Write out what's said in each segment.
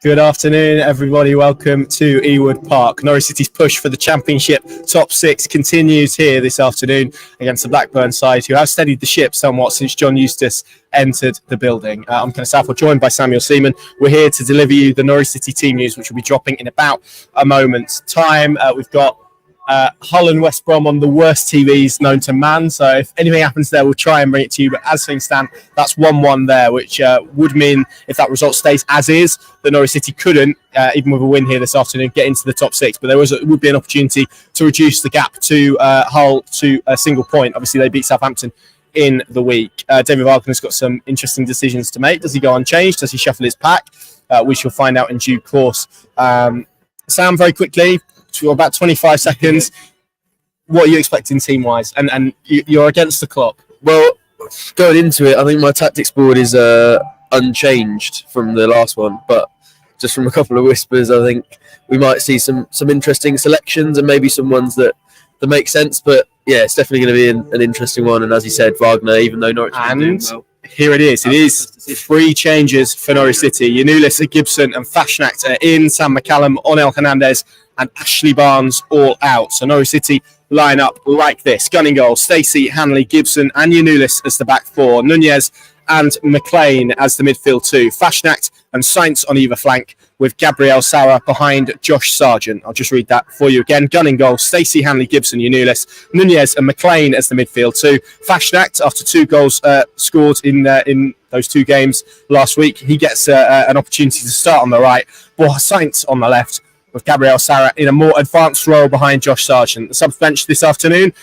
Good afternoon, everybody. Welcome to Ewood Park. Norwich City's push for the Championship top six continues here this afternoon against the Blackburn side, who have steadied the ship somewhat since John Eustace entered the building. I'm Kenneth Southwell, joined by Samuel Seaman. We're here to deliver you the Norwich City team news, which will be dropping in about a moment's time. We've got Hull and West Brom on the worst TVs known to man, so if anything happens there, we'll try and bring it to you. But as things stand, that's 1-1 there, which would mean, if that result stays as is, that Norwich City couldn't, even with a win here this afternoon, get into the top six. But there would be an opportunity to reduce the gap to Hull to a single point. Obviously, they beat Southampton in the week. David Wagner's got some interesting decisions to make. Does he go unchanged? Does he shuffle his pack? We shall find out in due course. Sam, very quickly, for about 25 seconds, what are you expecting team-wise? And you're against the clock. Well, going into it, I think my tactics board is unchanged from the last one, but just from a couple of whispers, I think we might see some interesting selections and maybe some ones that make sense. But yeah, it's definitely going to be an interesting one. And as you said, Wagner, even though Norwich is doing well. Here it is. It is 3 changes for Norwich City. Yanulis, Gibson and Fashnacht are in. Sam McCallum, Onel Hernandez and Ashley Barnes all out. So Norwich City line up like this. Gunning goal, Stacey, Hanley, Gibson and Yanulis as the back 4. Nunez and McLean as the midfield 2. Fashnacht and Sainz on either flank, with Gabriel Sara behind Josh Sargent. I'll just read that for you again. Gunning goal, Stacey, Hanley, Gibson, Yanulis, Nunez and McLean as the midfield 2. Fashnacht, after 2 goals scored in those 2 games last week, he gets an opportunity to start on the right. Sainz on the left, with Gabriel Sara in a more advanced role behind Josh Sargent. The subs bench this afternoon,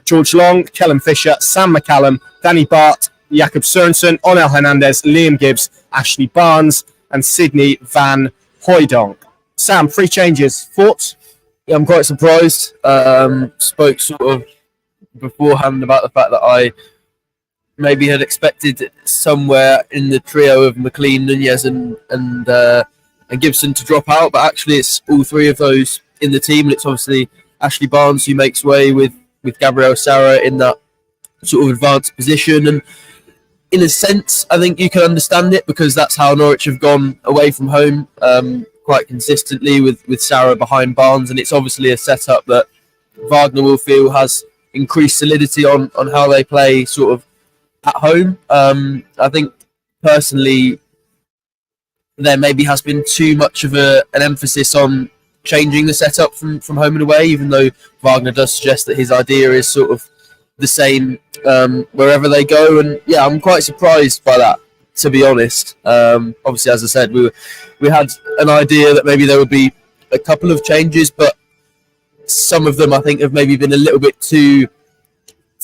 George Long, Kellen Fisher, Sam McCallum, Danny Bart, Jakob Sørensen, Onel Hernandez, Liam Gibbs, Ashley Barnes and Sydney Van Hooijdonk. Sam, 3 changes. Thoughts? Yeah, I'm quite surprised. Spoke sort of beforehand about the fact that I maybe had expected somewhere in the trio of McLean, Nunez and Gibson to drop out, but actually it's all 3 of those in the team, and it's obviously Ashley Barnes who makes way with Gabriel Sara in that sort of advanced position. And in a sense, I think you can understand it, because that's how Norwich have gone away from home quite consistently with Sara behind Barnes, and it's obviously a setup that Wagner will feel has increased solidity on how they play sort of at home. I think personally there maybe has been too much of an emphasis on changing the setup from home and away, even though Wagner does suggest that his idea is sort of the same wherever they go. And yeah, I'm quite surprised by that, to be honest. Obviously, as I said, we had an idea that maybe there would be a couple of changes, but some of them I think have maybe been a little bit too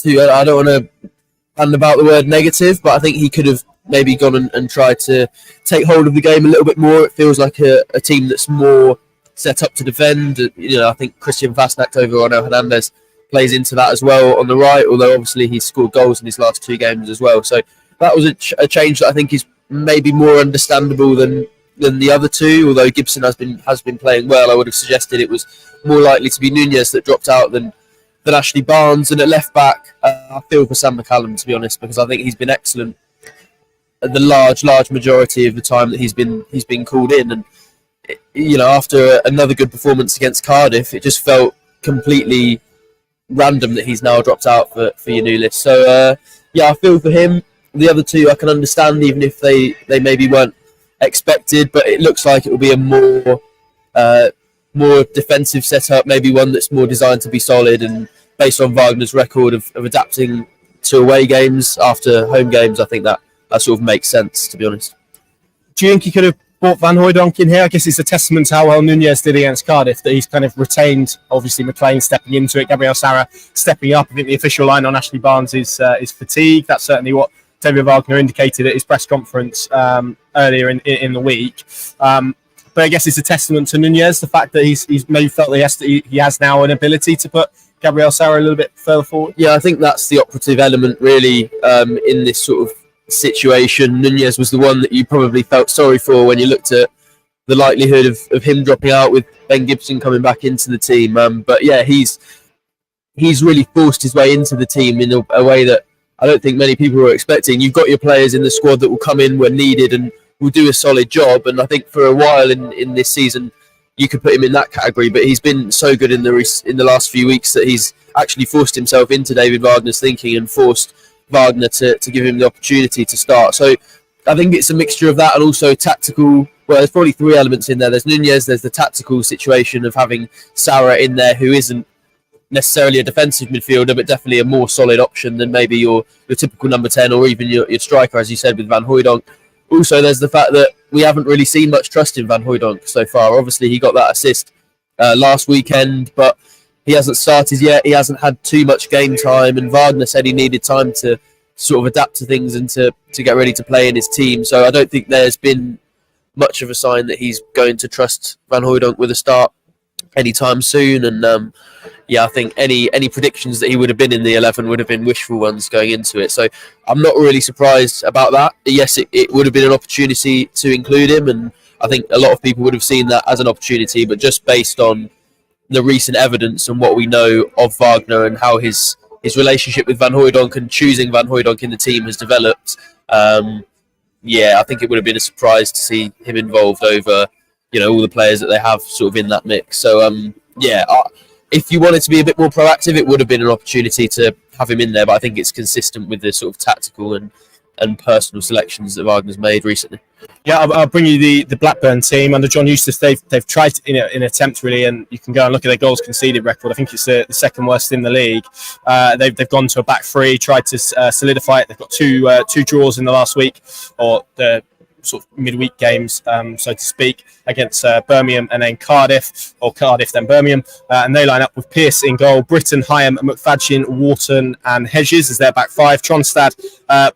I don't want to hand about the word negative, but I think he could have maybe gone and tried to take hold of the game a little bit more. It feels like a team that's more set up to defend. I think Christian Fashnacht over Onel Hernandez plays into that as well on the right, although obviously he's scored goals in his last 2 games as well. So that was a change that I think is maybe more understandable than the other 2, although Gibson has been playing well. I would have suggested it was more likely to be Nunez that dropped out than Ashley Barnes. And at left back, I feel for Sam McCallum, to be honest, because I think he's been excellent the large majority of the time that he's been called in. And after another good performance against Cardiff, it just felt completely random that he's now dropped out for Yanulis. So I feel for him. The other 2 I can understand, even if they maybe weren't expected, but it looks like it will be a more defensive setup, maybe one that's more designed to be solid, and based on Wagner's record of adapting to away games after home games, I think that sort of makes sense, to be honest. Do you think he could have brought Van Hooijdonk in here? I guess it's a testament to how well Nunez did against Cardiff that he's kind of retained, obviously, McLean stepping into it, Gabriel Sara stepping up. I think the official line on Ashley Barnes is fatigue. That's certainly what David Wagner indicated at his press conference earlier in the week. But I guess it's a testament to Nunez, the fact that he's maybe felt that he has now an ability to put Gabriel Sara a little bit further forward. Yeah, I think that's the operative element, really, in this sort of situation. Nunez was the one that you probably felt sorry for when you looked at the likelihood of him dropping out with Ben Gibson coming back into the team. But yeah, he's really forced his way into the team in a way that I don't think many people were expecting. You've got your players in the squad that will come in when needed and will do a solid job. And I think for a while in this season, you could put him in that category. But he's been so good in the last few weeks that he's actually forced himself into David Wagner's thinking and forced Wagner to give him the opportunity to start. So I think it's a mixture of that and also tactical. Well, there's probably three elements in there. There's Nunez, there's the tactical situation of having Sarah in there, who isn't necessarily a defensive midfielder, but definitely a more solid option than maybe your typical number 10 or even your striker, as you said, with Van Hooijdonk. Also, there's the fact that we haven't really seen much trust in Van Hooijdonk so far. Obviously, he got that assist last weekend, but he hasn't started yet. He hasn't had too much game time, and Wagner said he needed time to sort of adapt to things and to get ready to play in his team. So I don't think there's been much of a sign that he's going to trust Van Hooijdonk with a start anytime soon. And I think any predictions that he would have been in the 11 would have been wishful ones going into it. So I'm not really surprised about that. Yes, it would have been an opportunity to include him, and I think a lot of people would have seen that as an opportunity, but just based on the recent evidence and what we know of Wagner and how his relationship with Van Hooijdonk and choosing Van Hooijdonk in the team has developed, I think it would have been a surprise to see him involved over, all the players that they have sort of in that mix. So, if you wanted to be a bit more proactive, it would have been an opportunity to have him in there, but I think it's consistent with the sort of tactical and personal selections that Wagner's made recently. Yeah, I'll bring you the Blackburn team under John Eustace. They've tried in an attempt really, and you can go and look at their goals conceded record. I think it's the second worst in the league. They've gone to a back three, tried to solidify it. They've got two draws in the last week, or the sort of midweek games, so to speak, against Birmingham and then Cardiff, or Cardiff then Birmingham, and they line up with Pearce in goal, Britton, Hyam, McFadden, Wharton and Hedges as their back five, Tronstad,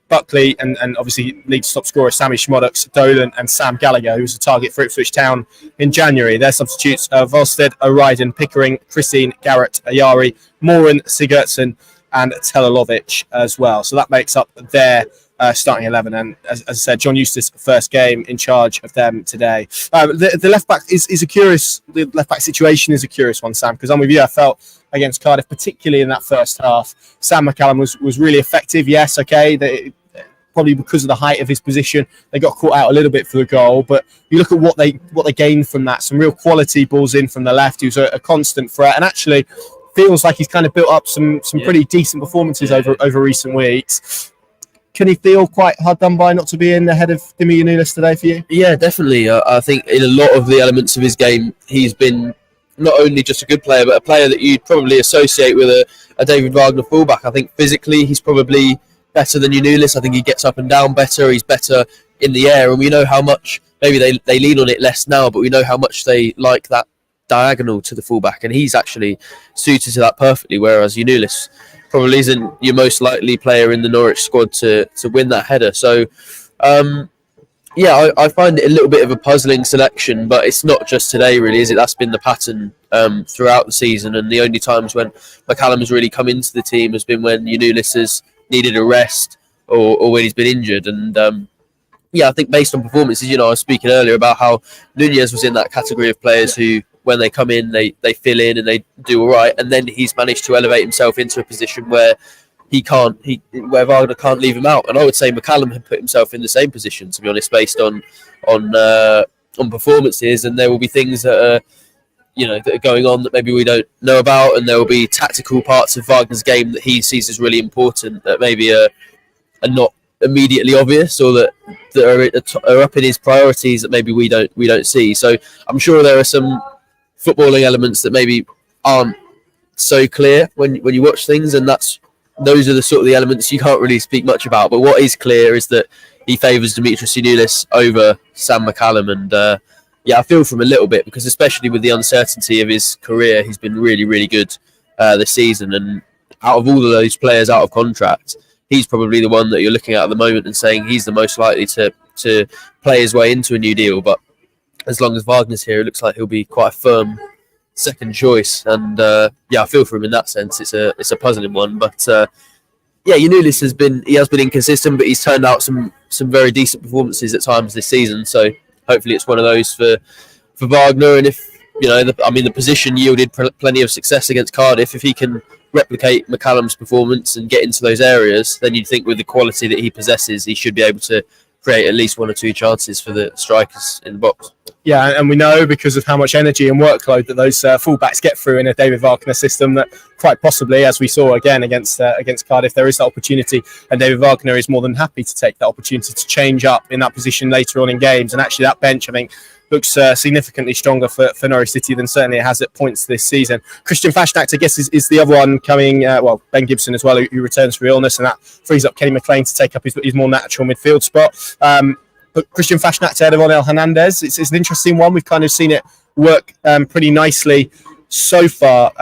Buckley, and obviously Leeds top scorer Sammy Schmodox, Dolan and Sam Gallagher, who was a target for Ipswich Town in January. Their substitutes Volstead, O'Riordan, Pickering, Christine, Garrett, Ayari, Moran, Sigurdsson and Telalovic as well. So that makes up their starting 11, and as I said, John Eustace first game in charge of them today. The left back the left back situation is a curious one, Sam, because I'm with you. I felt against Cardiff, particularly in that first half, Sam McCallum was really effective. Yes, okay, probably because of the height of his position, they got caught out a little bit for the goal. But you look at what they gained from that. Some real quality balls in from the left. He was a constant threat, and actually feels like he's kind of built up some pretty decent performances over recent weeks. Can he feel quite hard done by not to be in ahead of Dimi Nunes today for you? Yeah, definitely. I think in a lot of the elements of his game, he's been not only just a good player, but a player that you'd probably associate with a David Wagner fullback. I think physically he's probably better than Nunes. I think he gets up and down better. He's better in the air, and we know how much, maybe they lean on it less now, but we know how much they like that diagonal to the fullback, and he's actually suited to that perfectly, whereas Nunes probably isn't your most likely player in the Norwich squad to win that header. So, I find it a little bit of a puzzling selection, but it's not just today, really, is it? That's been the pattern throughout the season, and the only times when McCallum has really come into the team has been when Nunes has needed a rest or when he's been injured. And I think based on performances, I was speaking earlier about how Nunez was in that category of players who, when they come in, they fill in and they do all right, and then he's managed to elevate himself into a position where where Wagner can't leave him out. And I would say McCallum had put himself in the same position, to be honest, based on performances. And there will be things that are that are going on that maybe we don't know about, and there will be tactical parts of Wagner's game that he sees as really important that maybe are not immediately obvious, or that are up in his priorities that maybe we don't see. So I'm sure there are some footballing elements that maybe aren't so clear when you watch things, and those are the sort of the elements you can't really speak much about. But what is clear is that he favours Dimitris Nunes over Sam McCallum, and I feel for him a little bit, because especially with the uncertainty of his career, he's been really, really good this season, and out of all of those players out of contract, he's probably the one that you're looking at the moment and saying he's the most likely to play his way into a new deal. But as long as Wagner's here, it looks like he'll be quite a firm second choice. And I feel for him in that sense. It's a puzzling one, but Nunes has been inconsistent, but he's turned out some very decent performances at times this season. So hopefully it's one of those for Wagner. And if the position yielded plenty of success against Cardiff, if he can replicate McCallum's performance and get into those areas, then you'd think with the quality that he possesses, he should be able to create at least one or two chances for the strikers in the box. Yeah, and we know because of how much energy and workload that those fullbacks get through in a David Wagner system that quite possibly, as we saw again against Cardiff, there is that opportunity, and David Wagner is more than happy to take that opportunity to change up in that position later on in games. And actually that bench, I think, looks significantly stronger for Norwich City than certainly it has at points this season. Christian Fashnacht, I guess, is the other one coming. Ben Gibson as well, who returns from illness, and that frees up Kenny McLean to take up his more natural midfield spot. But Christian Fashnacht ahead of Onel Hernandez. It's an interesting one. We've kind of seen it work pretty nicely so far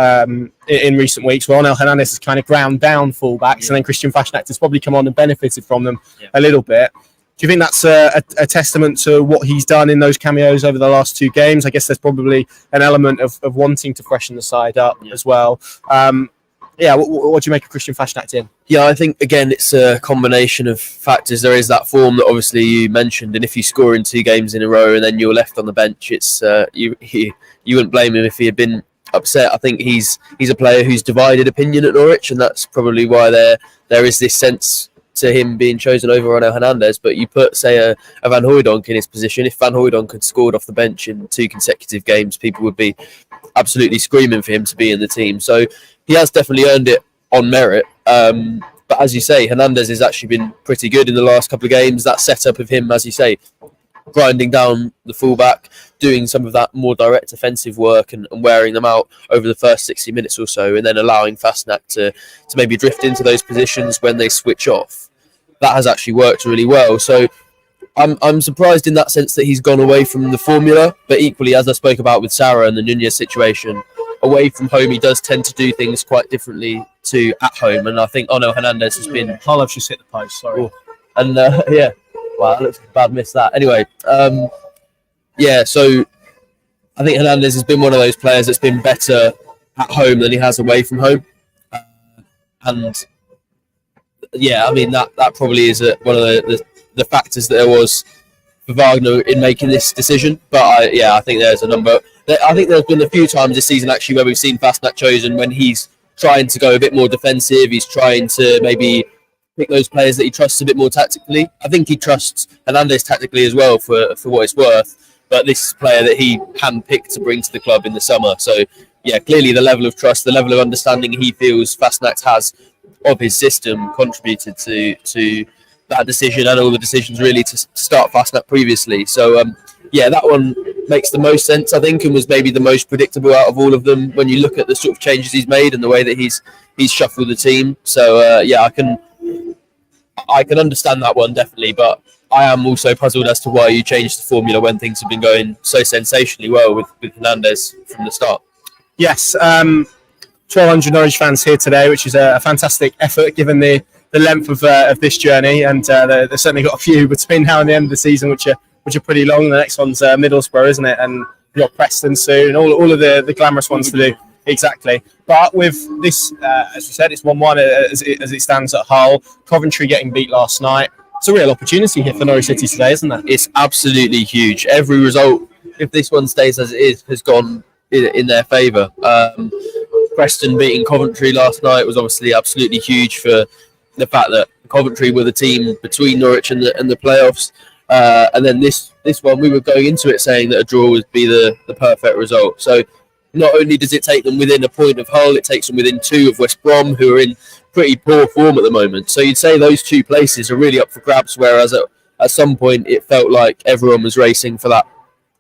in recent weeks, where Onel Hernandez has kind of ground down fullbacks, and then Christian Fashnacht has probably come on and benefited from them a little bit. Do you think that's a testament to what he's done in those cameos over the last two games? I guess there's probably an element of wanting to freshen the side up as well. What do you make of Christian Fashnacht in? Yeah, I think, again, it's a combination of factors. There is that form that obviously you mentioned, and if you score in 2 games in a row and then you're left on the bench, it's you wouldn't blame him if he had been upset. I think he's a player who's divided opinion at Norwich, and that's probably why there is this sense to him being chosen over Onel Hernandez. But you put, say, a Van Hooijdonk in his position. If Van Hooijdonk had scored off the bench in 2 consecutive games, people would be absolutely screaming for him to be in the team. So he has definitely earned it on merit. But as you say, Hernandez has actually been pretty good in the last couple of games. That setup of him, as you say, grinding down the fullback, doing some of that more direct offensive work and wearing them out over the first 60 minutes or so, and then allowing Fashnacht to maybe drift into those positions when they switch off. That has actually worked really well. So I'm surprised in that sense that he's gone away from the formula, but equally, as I spoke about with Sarah and the Nunez situation, away from home he does tend to do things quite differently to at home, and I think Onel Hernandez has been... Harlow's just hit the post, sorry. Oh. And wow, that looks like a bad miss that. Anyway, so I think Hernandez has been one of those players that's been better at home than he has away from home. And yeah, I mean, that probably is one of the factors that there was for Wagner in making this decision. But I think there's a number. I think there's been a few times this season actually where we've seen Fashnacht chosen when he's trying to go a bit more defensive. He's trying to maybe pick those players that he trusts a bit more tactically. I think he trusts Hernandez tactically as well for what it's worth. But this is a player that he handpicked to bring to the club in the summer. So yeah, clearly the level of trust, the level of understanding he feels Fashnacht has of his system contributed to that decision and all the decisions really to start Fashnacht previously. So that one makes the most sense, I think, and was maybe the most predictable out of all of them when you look at the sort of changes he's made and the way that he's shuffled the team. So I can understand that one definitely, but I am also puzzled as to why you changed the formula when things have been going so sensationally well with Hernandez from the start. Yes, 1,200 Norwich fans here today, which is a fantastic effort given the length of this journey, and they've certainly got a few between now and the end of the season, which are pretty long. The next one's Middlesbrough, isn't it? And you've got Preston soon, all of the glamorous ones to do. Exactly. But with this, as we said, it's 1-1 as it stands at Hull. Coventry getting beat last night. It's a real opportunity here for Norwich City today, isn't it? It's absolutely huge. Every result, if this one stays as it is, has gone in their favour. Preston beating Coventry last night was obviously absolutely huge for the fact that Coventry were the team between Norwich and the playoffs. And then this one, we were going into it saying that a draw would be the perfect result. So not only does it take them within a point of Hull, it takes them within 2 of West Brom, who are in pretty poor form at the moment. So you'd say those 2 places are really up for grabs, whereas at some point it felt like everyone was racing for that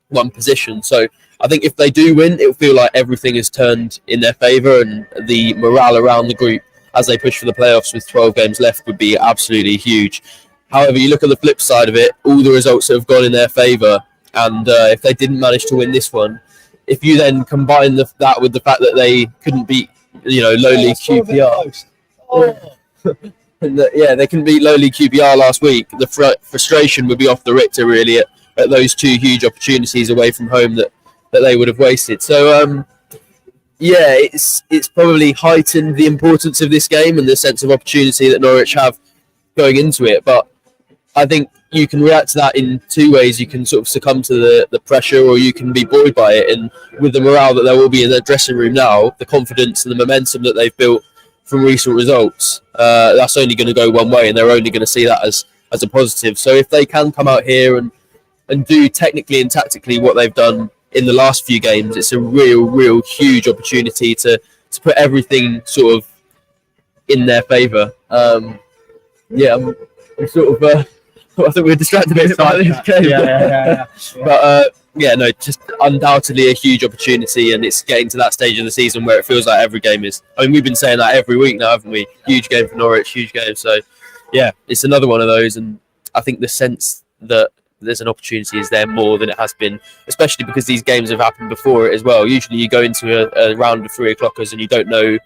one position. So I think if they do win, it'll feel like everything has turned in their favour, and the morale around the group as they push for the playoffs with 12 games left would be absolutely huge. However, you look at the flip side of it, all the results that have gone in their favour, and if they didn't manage to win this one, if you then combine that with the fact that they couldn't beat, lowly QPR, they couldn't beat lowly QPR last week, the frustration would be off the Richter really at those 2 huge opportunities away from home that they would have wasted. So it's probably heightened the importance of this game and the sense of opportunity that Norwich have going into it. But I think you can react to that in 2 ways. You can sort of succumb to the pressure, or you can be buoyed by it. And with the morale that there will be in their dressing room now, the confidence and the momentum that they've built from recent results, that's only going to go one way, and they're only going to see that as as a positive. So if they can come out here and do technically and tactically what they've done in the last few games, it's a real huge opportunity to put everything sort of in their favour. I'm sort of I think we're distracted a bit by this game. Yeah. But no, just undoubtedly a huge opportunity, and it's getting to that stage of the season where it feels like every game is. I mean, we've been saying that every week now, haven't we? Huge game for Norwich, huge game. So yeah, it's another one of those, and I think the sense that there's an opportunity is there more than it has been, especially because these games have happened before it as well. Usually you go into a round of 3 o'clockers and you don't know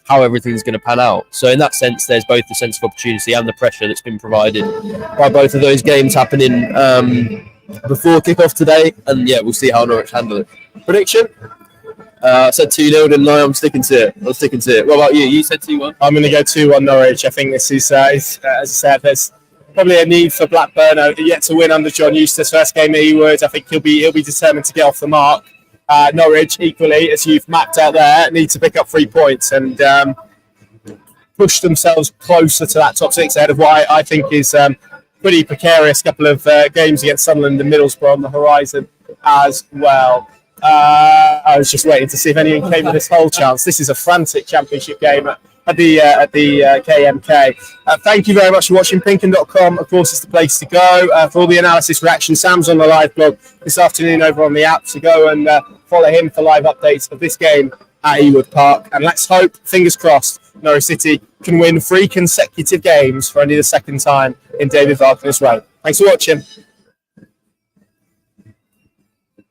how everything's going to pan out. So in that sense, there's both the sense of opportunity and the pressure that's been provided by both of those games happening before kick-off today. And yeah, we'll see how Norwich handle it. Prediction? I said 2-0, didn't I? I'm sticking to it. What about you? You said 2-1? I'm going to go 2-1 Norwich. I think this is, as I said, there's probably a need for Blackburn yet to win under John Eustace. First game at Ewood. I think he'll be determined to get off the mark. Norwich, equally, as you've mapped out there, need to pick up 3 points and push themselves closer to that top 6 ahead of what I think is pretty precarious couple of games against Sunderland and Middlesbrough on the horizon as well. I was just waiting to see if anyone came with this whole chance. This is a frantic championship game at the KMK. Thank you very much for watching. Pinken.com, of course, is the place to go for all the analysis reaction. Sam's on the live blog this afternoon over on the app, so go and follow him for live updates of this game at Ewood Park. And let's hope, fingers crossed, Norwich City can win 3 consecutive games for only the second time in David Wagner's reign. Thanks for watching.